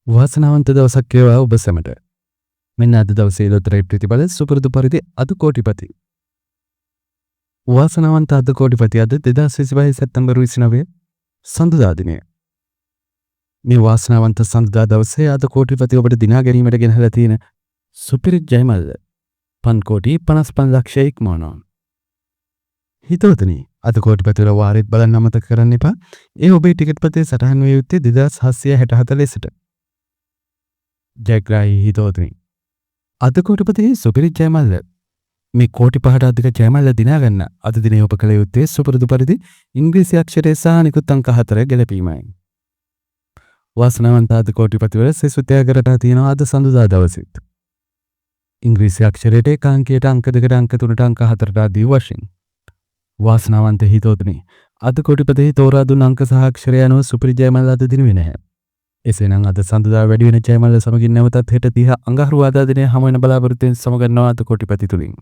වාසනාවන්ත දවසක් වේවා ඔබ සැමට. මෙන්න අද දවසේ ලොතරැයි ප්‍රතිඵල සුපුරුදු පරිදි අද කෝටිපති. වාසනාවන්ත අද කෝටිපති අද 2025 සැප්තැම්බර් 29 සඳුදා දිනය. මේ වාසනාවන්ත සඳුදා දවසේ අද කෝටිපති ඔබට දිනා ගැනීමට ගෙනහැලා තියෙන සුපිරි ජයමල්ල 5,55 ලක්ෂය ඉක්මවනවා. හිතවතුනි, අද කෝටිපති වල වාරෙත් බලන්න අමතක කරන්න එපා. ඒ ඔබේ ටිකට් පතේ සටහන් වේ යුත්තේ 2764 ලෙසට. ජයග්‍රාහී හිතවතුනි, අද කෝටිපති සුපිරි ජයමල්ල මේ කෝටි 5ට අධික ජයමල්ල දිනා ගන්න අද දිනේ ඔබ කළ යුත්තේ සුපුරුදු පරිදි ඉංග්‍රීසි අක්ෂරය සහ නිකුත් අංක 4 ගැලපීමයි. වාසනාවන්ත අද කෝටිපති වල සෙසු ත්‍යාගරට තියෙනවා අද සඳුදා දවසෙත්. ඉංග්‍රීසි අක්ෂරයට එක අංකයට අංක 2ට අංක 3ට අංක 4ට ආදී වශයෙන්. වාසනාවන්ත හිතවතුනි, අද කෝටිපති තෝරා දුන් අංක සහ අක්ෂරය අනුව සුපිරි ජයමල්ල අද දිනුවේ නැහැ. එසේනම් අද සඳුදා වැඩි වෙන ජයමල්ල සමගින් නැවතත් හෙට 30 අඟහරුවාදා දිනයේ හමු වෙන බලාපොරොත්තුෙන් සමගන්නවා අද කෝටිපති තුලින්.